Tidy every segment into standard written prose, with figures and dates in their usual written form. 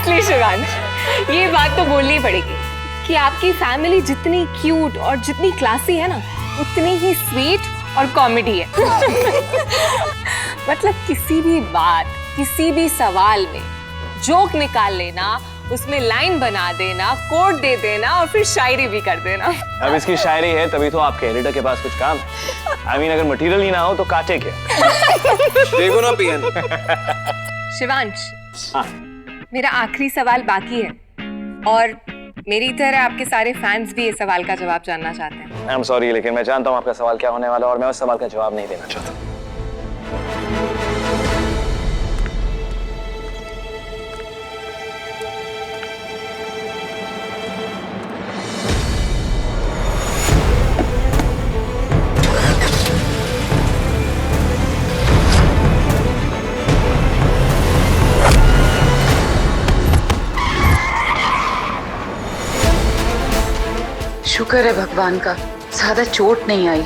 Honestly Shivansh, ये बात तो बोलनी पड़ेगी कि आपकी फैमिली जितनी क्यूट और जितनी क्लासी है ना, उतनी ही स्वीट और कॉमेडी है। मतलब किसी भी बात, किसी भी सवाल में जोक निकाल लेना, उसमें लाइन बना देना, कोट दे देना और फिर शायरी भी कर देना। अब इसकी शायरी है तभी तो आपके एडिटर के पास कुछ काम है। I mean, अगर मटेरियल ही ना हो तो काटे क्या? देखो ना पियन। शिवांश, हाँ। मेरा आखिरी सवाल बाकी है और मेरी तरह आपके सारे फैंस भी इस सवाल का जवाब जानना चाहते हैं। आई एम सॉरी, लेकिन मैं जानता हूँ आपका सवाल क्या होने वाला है और मैं उस सवाल का जवाब नहीं देना चाहता। शुक्र है भगवान का, ज्यादा चोट नहीं आई।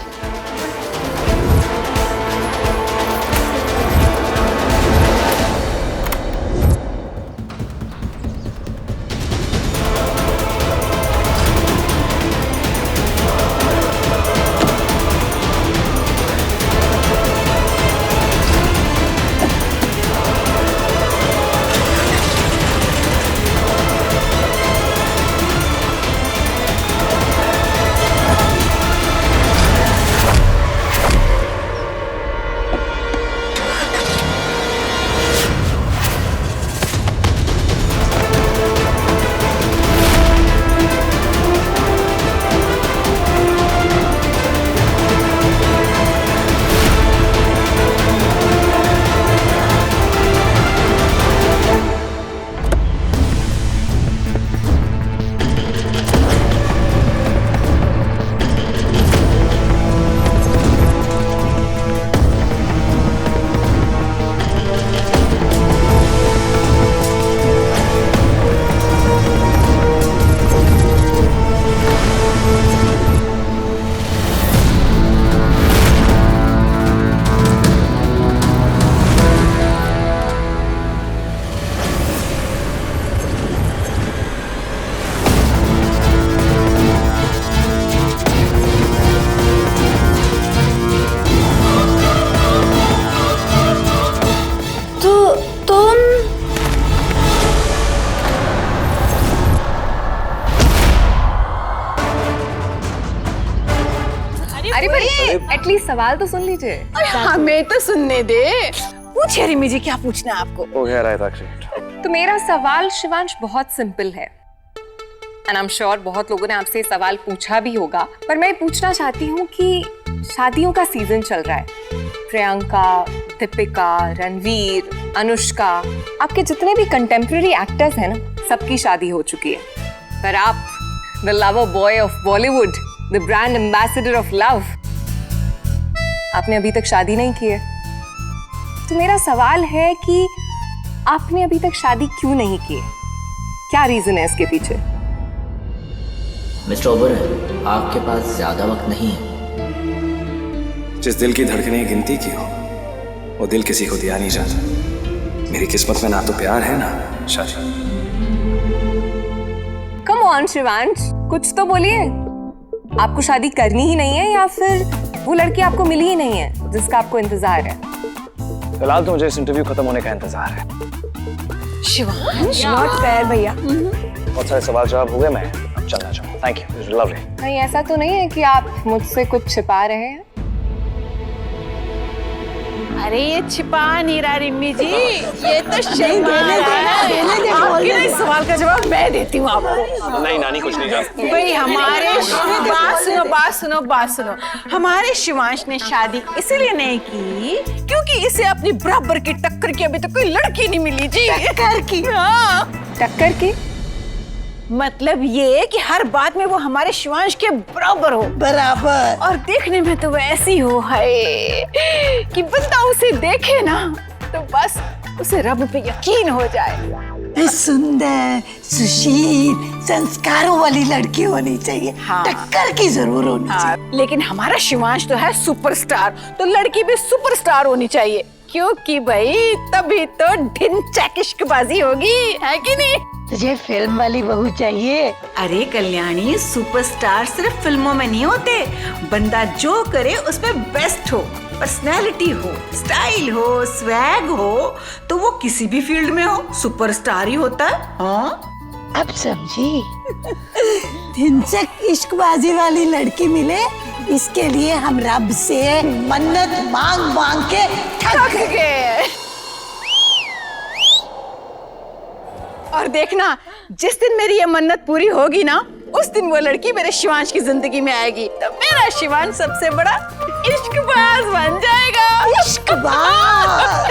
अरे पर एटलीस्ट सवाल तो सुन लीजिए। हमें तो सुनने दे। पूछिए रिमी जी, क्या पूछना है आपको? वो कह रहा है साक्षी। तो मेरा सवाल शिवांश बहुत सिंपल है एंड आई एम श्योर बहुत लोगों ने आपसे सवाल पूछा भी होगा, पर मैं पूछना चाहती हूँ कि शादियों का सीजन चल रहा है। प्रियंका, दीपिका, रणवीर, अनुष्का, आपके जितने भी कंटेम्प्रेरी एक्टर्स हैं ना, सबकी शादी हो चुकी है, पर आप the lover boy of Bollywood, the brand ambassador of love, आपने अभी तक शादी नहीं की है। तो मेरा सवाल है कि आपने अभी तक शादी क्यों नहीं की है? क्या रीजन है इसके पीछे? मिस्टर ओबरॉय, आपके पास ज्यादा वक्त नहीं है। जिस दिल की धड़कने गिनती की हो, वो दिल किसी को दिया नहीं जाता। मेरी किस्मत में ना तो प्यार है ना शादी। कम ऑन शिवांश, कुछ तो बोलिए। आपको शादी करनी ही नहीं है या फिर वो लड़की आपको मिली ही नहीं है जिसका आपको इंतजार है? फिलहाल तो मुझे इस इंटरव्यू खत्म होने का इंतजार है। शिवांश, नॉट फेयर भैया। बहुत सारे सवाल जवाब हुए, मैं अब चलना चाहूँगा। Thank you, it's lovely. नहीं, ऐसा तो नहीं है कि आप मुझसे कुछ छिपा रहे हैं? अरे ये छिपा नहीं रहा रिमी जी, ये तो आपके सवाल का जवाब मैं देती हूँ आपको। नहीं नानी, कुछ नहीं जानती। भाई हमारे बात सुनो। हमारे शिवांश ने शादी इसलिए नहीं की क्योंकि इसे अपनी बराबर की टक्कर की अभी तक कोई लड़की नहीं मिली जी। टक्कर की? हाँ, टक्कर की मतलब ये कि हर बात में वो हमारे शिवांश के बराबर हो। बराबर। और देखने में तो वैसी हो है कि बंदा उसे देखे ना तो बस उसे रब पे यकीन हो जाए। सुंदर, सुशील, संस्कारों वाली लड़की होनी चाहिए। हाँ। टक्कर की जरूर होनी चाहिए। लेकिन हमारा शिवांश तो है सुपरस्टार, तो लड़की भी सुपरस्टार होनी चाहिए। क्योंकि भाई तभी तो ढिंचैक इश्कबाजी होगी, है कि नहीं? तुझे फिल्म वाली बहू चाहिए। अरे कल्याणी, सुपरस्टार सिर्फ फिल्मों में नहीं होते, बंदा जो करे उसमें बेस्ट हो, पर्सनैलिटी हो, स्टाइल हो, स्वैग हो, तो वो किसी भी फील्ड में हो सुपरस्टार ही होता है। हाँ अब समझी। ढिंचैक इश्कबाजी वाली लड़की मिले, इसके लिए हम रब से मन्नत मांग मांग के थक गए। और देखना, जिस दिन मेरी ये मन्नत पूरी होगी ना, उस दिन वो लड़की मेरे शिवांश की जिंदगी में आएगी, तो मेरा शिवांश सबसे बड़ा इश्कबाज बन जाएगा। इश्कबाज।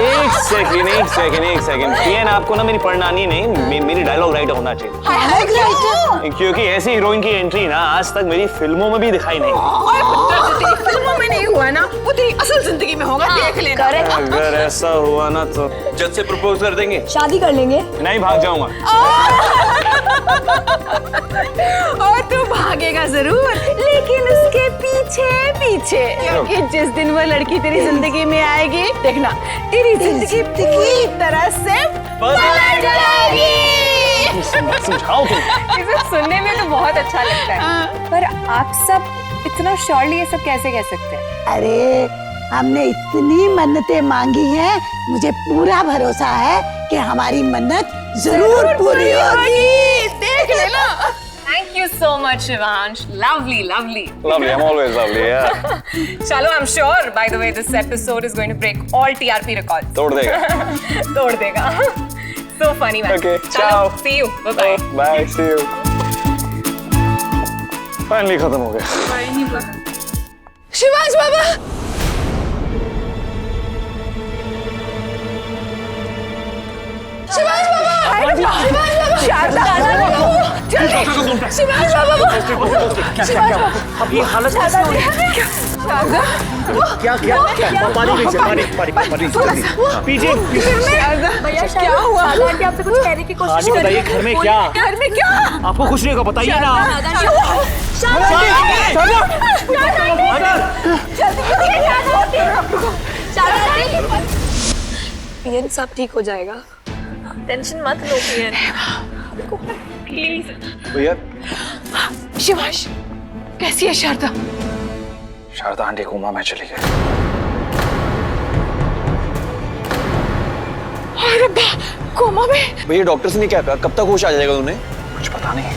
एक सेकंड पीएन, आपको ना मेरी पढ़नानी नहीं, मेरी डायलॉग राइटर होना चाहिए। क्योंकि ऐसी हीरोइन की एंट्री ना आज तक मेरी फिल्मों में भी दिखाई नहीं। तेरी फिल्मों में नहीं हुआ ना, वो तेरी असल जिंदगी में होगा, देख लेना। अगर ऐसा हुआ ना तो जज से प्रपोज कर देंगे, शादी कर लेंगे। नहीं भाग जाऊंगा। और तू भागेगा जरूर, लेकिन उसके पीछे पीछे, क्योंकि जिस दिन वो लड़की तेरी जिंदगी में आएगी, देखना तेरी जिंदगी पूरी तरह से पलट जाएगी। समझाओ तुम। इसे सुनने में तो बहुत अच्छा लगता है, पर आप सब इतना श्योरली ये सब कैसे कह सकते हैं? अरे हमने इतनी मन्नतें मांगी हैं, मुझे पूरा भरोसा है कि हमारी मन्नत जरूर पूरी होगी। देख लेना। Thank you so much, Shivansh. Lovely. Lovely, I'm always lovely, yeah. Chalo, I'm sure. By the way, this episode is going to break all TRP records. तोड़ देगा। तोड़ देगा। So funny, man. Okay, Chalo, ciao. see you. Bye. Bye, see you. Finally खत्म हो गया। शिवांश बाबा, शिवांश बाबा, शारदा, जल्दी, शिवांश बाबा, अब ये हालत शारदा, पीछे भैया क्या हुआ? आपसे कुछ कहने की कोशिश कर रही है। घर में क्या? घर में क्या? आपको कुछ नहीं होगा, बताइए ना। पियन, सब ठीक हो जाएगा, टेंशन मत लो पियन, प्लीज। भैया, शिवांश, कैसी है शारदा? शारदा आंटी कोमा में चली गई। अरे बा, कोमा में? भैया डॉक्टर ने क्या कहा, कब तक होश आ जाएगा उन्हें? कुछ पता नहीं,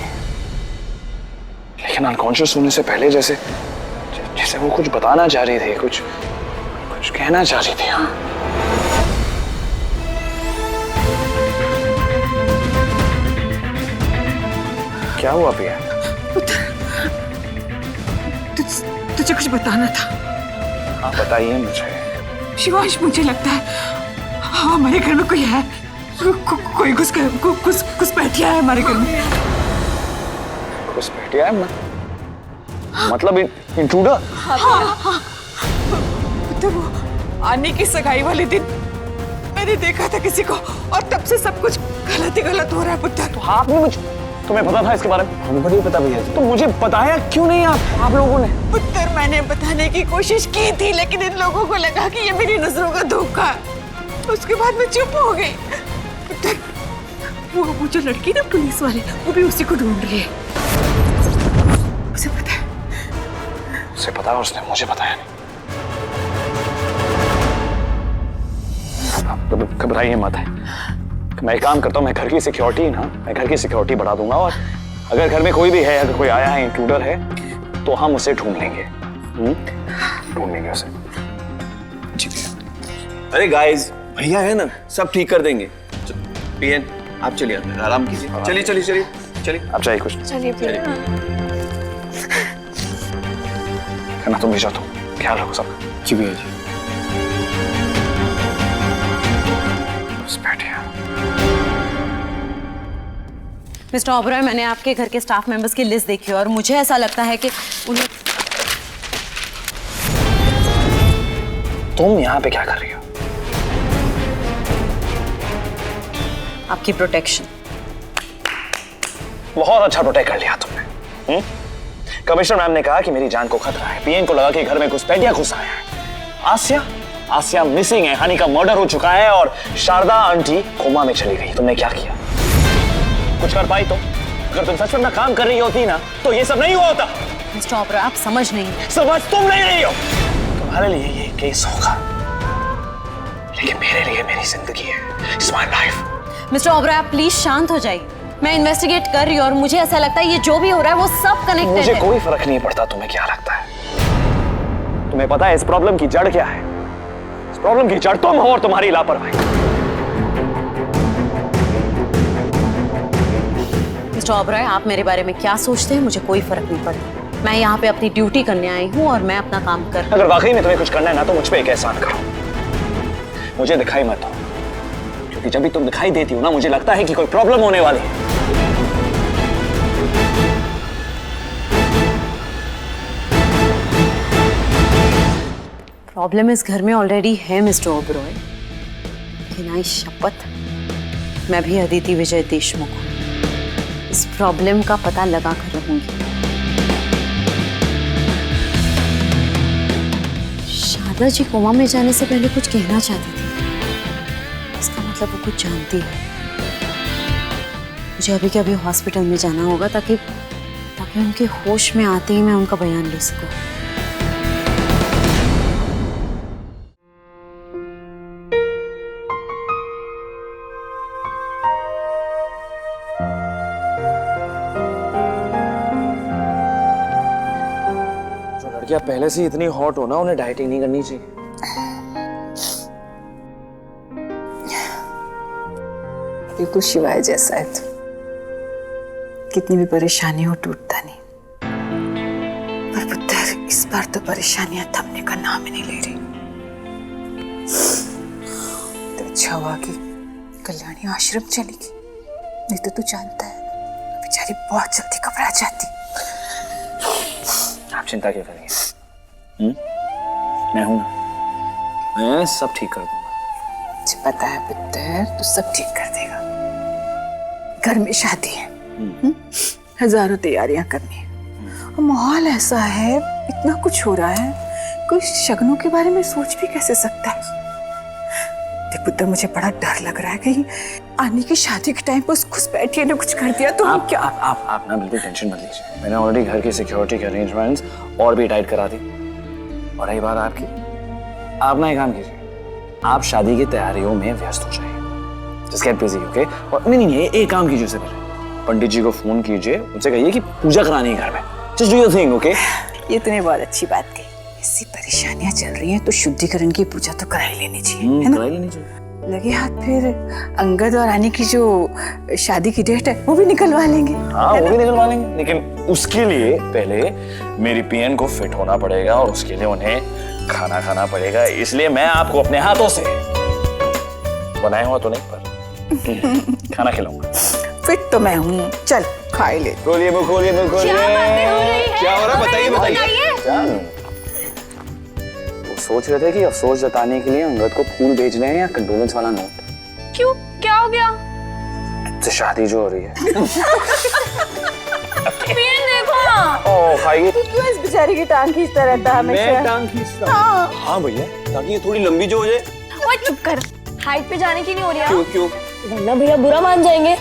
लेकिन अनकॉन्शियस होने से पहले जैसे वो कुछ बताना चाह रही थी, कुछ कहना चाह रही थी। हाँ, क्या हुआ पिया? तुझे कुछ बताना था। हाँ बताइए मुझे। शिवांश, मुझे लगता है हमारे घर में कोई है, कोई घुसपैठिया है हमारे घर में। घुसपैठिया है? मतलब इंट्रूडर? हाँ। तो वो आने की सगाई वाले दिन मैंने देखा था किसी को, और तब से सब कुछ गलत ही गलत हो रहा है पुत्र। तो आपने मुझे, तुम्हें पता था इसके बारे में? हमको नहीं पता भैया। तो मुझे बताया क्यों नहीं आप लोगों ने? पुत्र, मैंने बताने की कोशिश की थी, लेकिन इन लोगों को लगा कि ये मेरी नजरों का धोखा है। उसके बाद मैं चुप हो गई। पुत्र, वो जो लड़की ना पुलिस वाली, वो भी उसी को ढूंढ रही है। उसे पता है? उसे पता है, उसने मुझे बताया नहीं। आप घबराइए मत है, मैं एक काम करता हूँ, मैं घर की सिक्योरिटी बढ़ा दूंगा, और अगर घर में कोई भी है, अगर कोई आया है, इंट्रूडर है, तो हम उसे ढूंढ लेंगे। ढूंढ लेंगे उसे। जी भैया। अरे गाइस, भैया है ना, सब ठीक कर देंगे। पीएन, आप चलिए, आराम कीजिए। चलिए। आप चाहिए कुछ? चलिए पियन। ना तुम भी जाओ, ख्याल रखो सब। जी भैया जी। मिस्टर ओबरॉय, मैंने आपके घर के स्टाफ मेंबर्स की लिस्ट देखी और मुझे ऐसा लगता है कि उन्हें। तुम यहाँ पे क्या कर रही हो? आपकी प्रोटेक्शन। बहुत अच्छा प्रोटेक्ट कर लिया तुमने। कमिश्नर मैम ने कहा कि मेरी जान को खतरा है, पीएन को लगा कि घर में घुसपैठिया घुस आया है। आसिया, आसिया मिसिंग है, हनी का मर्डर हो चुका है और शारदा आंटी कोमा में चली गई। तुमने क्या किया? कुछ कर पाई तो? अगर तुम सच में अपना काम कर रही होती ना तो ये सब नहीं हुआ होता। मिस्टर ओबरॉय, आप समझ नहीं। समझ तुम नहीं रही हो। तुम्हारे लिए ये केस होगा, लेकिन मेरे लिए मेरी जिंदगी है। It's my life। Mister Oberoi, आप प्लीज शांत हो जाइए। मैं इन्वेस्टिगेट कर रही हूँ और मुझे ऐसा लगता है ये जो भी हो रहा है वो सब कनेक्टेड मुझे है। कोई फर्क नहीं पड़ता तुम्हें क्या लगता है। तुम्हें पता है इस प्रॉब्लम की जड़ क्या है? इस प्रॉब्लम की जड़ तुम हो और तुम्हारी लापरवाही। मिस्टर ओबरॉय, आप मेरे बारे में क्या सोचते हैं मुझे कोई फर्क नहीं पड़ता। मैं यहाँ पे अपनी ड्यूटी करने आई हूँ और मैं अपना काम कर। अगर वाकई में तुम्हें कुछ करना है ना तो मुझ पे एक एहसान करो, मुझे दिखाई मत दो, क्योंकि जब भी तुम दिखाई देती हो ना मुझे लगता है कि कोई प्रॉब्लम होने वाली है। प्रॉब्लम इस घर में ऑलरेडी है मिस्टर ओबरॉय, लेकिन आई शपथ मैं भी अदिति विजय देशमुख हूँ। इस प्रॉब्लम का पता लगा कर रहूंगी। शारदा जी कोमा में जाने से पहले कुछ कहना चाहती थी, इसका मतलब वो कुछ जानती है। मुझे अभी के अभी हॉस्पिटल में जाना होगा ताकि उनके होश में आते ही मैं उनका बयान ले सकूं। लड़कियां पहले से इतनी हॉट हो ना, उन्हें डाइटिंग नहीं करनी चाहिए। बिल्कुल शिवाय जैसा है तो कितनी भी परेशानी हो टूटता नहीं। पर पुत्र इस बार तो परेशानियां थमने का नाम ही नहीं ले रही। तो अच्छा हुआ कि कल्याणी आश्रम चली गई, नहीं तो तू जानता है बेचारी बहुत जल्दी घबरा जाती। आप चिंता क्यों करेंगे? मैं हूं ना, मैं सब ठीक कर दूंगा। मुझे पता है पुत्र, तू सब ठीक कर देगा। घर में शादी है, हजारों तैयारियां करनी है और माहौल ऐसा है, इतना कुछ हो रहा है, कोई शगनों के बारे में सोच भी कैसे सकता है। देख पुत्र, मुझे बड़ा डर लग रहा है कहीं आने की शादी के टाइम पर उस घुसपैठिए ने कुछ कर दिया तो आप क्या आप ना बिल्कुल टेंशन मत लीजिए। मैंने ऑलरेडी घर की सिक्योरिटी के अरेंजमेंट्स और भी टाइट करा दी। और रही बात आपकी, आप ना एक काम कीजिए, आप शादी की तैयारियों में व्यस्त हो जाइए। Just get busy, okay? और नहीं एक काम कीजिए, उससे पहले पंडित जी को फोन कीजिए, उनसे कहिए कि पूजा करानी है घर में। Just do your thing, okay? ये तूने बहुत अच्छी बात कही। ऐसी परेशानियां चल रही हैं तो शुद्धिकरण की पूजा तो करा ही लेनी चाहिए, है ना? करा ही लेनी चाहिए। लगे हाथ फिर अंगद और रानी की जो शादी की डेट है वो भी निकलवा लेंगे। हाँ, वो भी निकलवा लेंगे, लेकिन उसके लिए पहले मेरी पीएन को फिट होना पड़ेगा और उसके लिए उन्हें खाना खाना पड़ेगा। इसलिए मैं आपको अपने हाथों से बनाया हुआ तो नहीं पर खाना खिलाऊंगा। फिट तो मैं हूँ, चल खा ही ले। खोलिए मुंह, खोलिए मुंह, खोलिए। क्या हो रहा है बताइए बताइए। वो सोच रहे थे कि अफसोस जताने के लिए अंगद को फूल भेजने हैं या कंडोलेंस वाला नोट। क्यों, क्या हो गया? तो शादी जो हो रही है। देखो ना। ओ खाइए। तू क्यों इस बेचारी की टांग खींचता रहता है हमेशा? मैं टांग खींचता हूं। हाँ भैया, ताकि ये थोड़ी लंबी जो हो जाए। ओए चुप कर, हाइट पे जाने की नहीं हो रही है। क्यों क्यों? वरना भैया बुरा मान जाएंगे।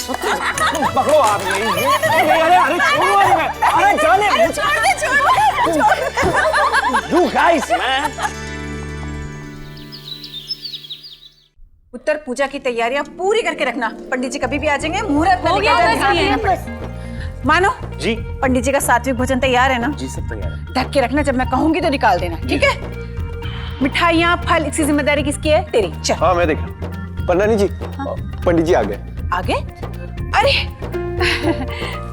पकड़ो आप ये। अरे छोड़ो, अरे जाने। You guys, man. उत्तर पूजा की तैयारियां पूरी करके रखना। पंडित जी कभी भी आ जाएंगे, मुहूर्त में ध्यान देना पड़ेगा। मानो जी पंडित जी का सात्विक भोजन तैयार है ना? जी सब तैयार है। ढक के रखना, जब मैं कहूंगी तो निकाल देना, ठीक है? मिठाइयाँ फल इसकी जिम्मेदारी किसकी है? तेरी। चल। हाँ मैं देख रहा हूँ। पंडित जी, पंडित जी आ गए। आगे? अरे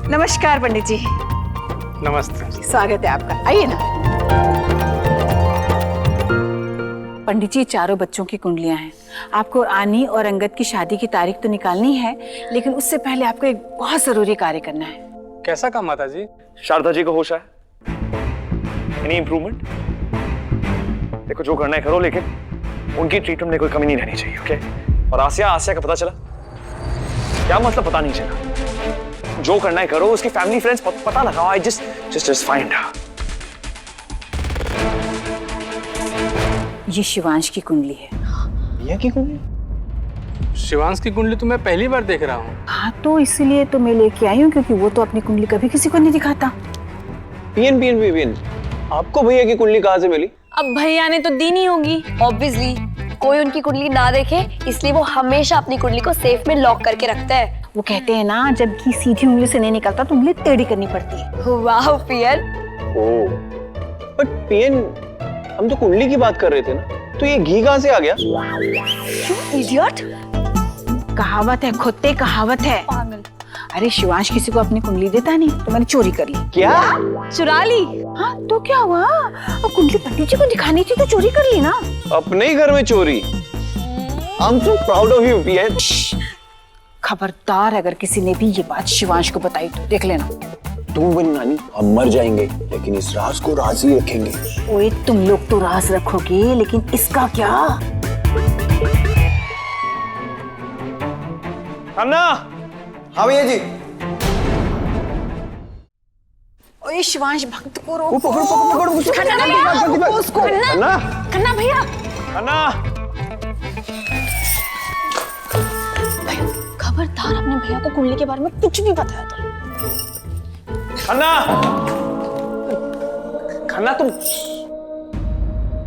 नमस्कार पंडित जी। नमस्ते। स्वागत है आपका, आइए ना। पंडित जी, चारों बच्चों की कुंडलियां हैं। आपको आनी और अंगद की शादी की तारीख तो निकालनी है, लेकिन उससे पहले आपको एक बहुत जरूरी कार्य करना है। कैसा काम माता जी? शारदा जी को होश है? Any improvement? देखो जो करना है करो, लेकिन उनकी ट्रीटमेंट में कोई कमी नहीं रहनी चाहिए, ओके? और आसिया का पता चला? क्या मतलब पता नहीं चला? जो करना है करो, उसकी फैमिली फ्रेंड्स पता लगाओ। I just find her. ये शिवांश की कुंडली है। भैया की कुंडली? शिवांश की कुंडली तो मैं पहली बार देख रहा हूँ। हाँ तो इसलिए तो मैं लेके आई हूँ, क्योंकि वो तो अपनी कुंडली कभी किसी को नहीं दिखाता। पीएन, आपको भैया की कुंडली कहाँ से मिली? अब भैया ने तो दी नहीं होगी। ऑब्वियसली कोई उनकी कुंडली ना देखे, इसलिए वो हमेशा अपनी कुंडली को सेफ में लॉक करके रखता है। वो कहते हैं ना, जब घी सीधी उंगली से नहीं निकलता तो उंगली टेढ़ी करनी पड़ती है। वाह पियर। ओह, बट पीएन, हम तो कुंडली की बात कर रहे थे ना, तो ये घी कहाँ से आ गया? इडियट। कहावत है खुत्ते, कहावत है। अरे शिवांश किसी को अपनी कुंडली देता नहीं, तो मैंने चोरी कर ली। क्या? चुरा ली? हाँ तो क्या हुआ, और कुंडली पंडित जी को दिखानी थी तो चोरी कर ली ना। अपने ही घर में चोरी? I am so proud of you PN. खबरदार, अगर किसी ने भी ये बात शिवांश को बताई तो देख लेना। तुम बनी नानी, हम मर जाएंगे लेकिन इस राज को राज ही रखेंगे। ओए तुम लोग तो राज रखोगे, लेकिन इसका क्या? अन्ना। हाँ भैया जी। ओए शिवांश, भक्त को रोको। पकड़ो। खन्ना भैया, रोको उसको। अन्ना, खन्ना भैया। अन्ना। खबरदार, अपने भैया को कुंडली के बारे में कुछ भी बताया था। खन्ना तुम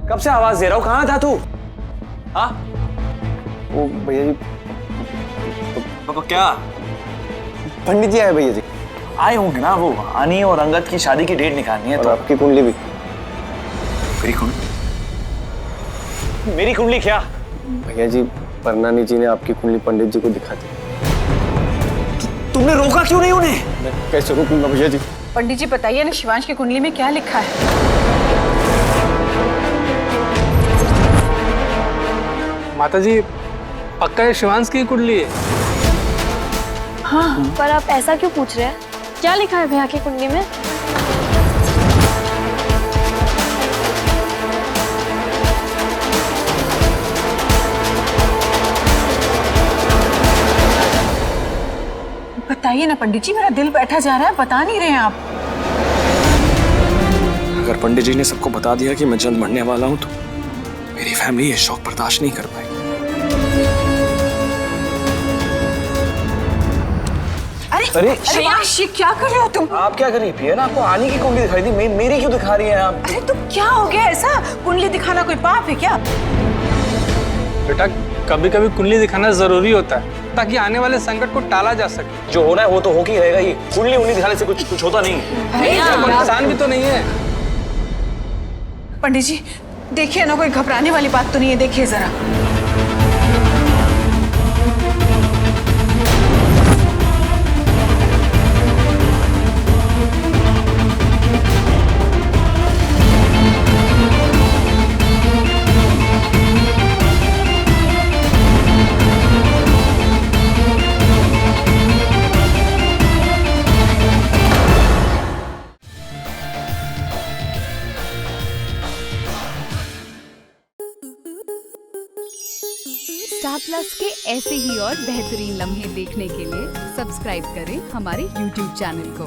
कब से आवाज दे रहा हो? कहाँ था तू? हाँ? वो भैया जी, पापा क्या? पंडित जी आए भैया जी। आए होंगे ना, वो आनी और अंगद की शादी की डेट निकालनी है। और तो आपकी कुंडली भी। मेरी कुंडली? मेरी कुंडली क्या? भैया जी, परनानी जी ने आपकी कुंडली पंडित जी को दिखा दी। तुमने रोका क्यों नहीं उन्हें? मैं कैसे रोकूंगा भैया जी? पंडित जी बताइए ना, शिवांश की कुंडली में क्या लिखा है? माताजी, पक्का ये शिवांश की कुंडली है? हाँ, पर आप ऐसा क्यों पूछ रहे हैं? क्या लिखा है भैया की कुंडली में? बताइए ना पंडित जी, मेरा दिल बैठा जा रहा है, बता नहीं रहे हैं आप। अगर पंडित जी ने सबको बता दिया कि मैं जल्द मरने वाला हूं, तो मेरी फैमिली ये शौक बर्दाश्त नहीं कर पाएगी। अरे शिवांश, ये क्या कर रहे हो तुम? आप क्या कर रही है? आपको आनी की कुंडली दिखाई दी, मेरी क्यों दिखा रही है आप? अरे तो क्या हो गया ऐसा? कुंडली दिखाना कोई पाप है क्या? बेटा, कभी कभी कुंडली दिखाना जरूरी होता है ताकि आने वाले संकट को टाला जा सके। जो होना है वो तो हो ही रहेगा। ये कुंडली उंगली दिखाने से कुछ होता नहीं है। कोई इंसान भी तो नहीं है। पंडित जी देखिए ना, कोई घबराने वाली बात तो नहीं है, देखिए जरा। स्टार प्लस के ऐसे ही और बेहतरीन लम्हे देखने के लिए सब्सक्राइब करें हमारे YouTube चैनल को।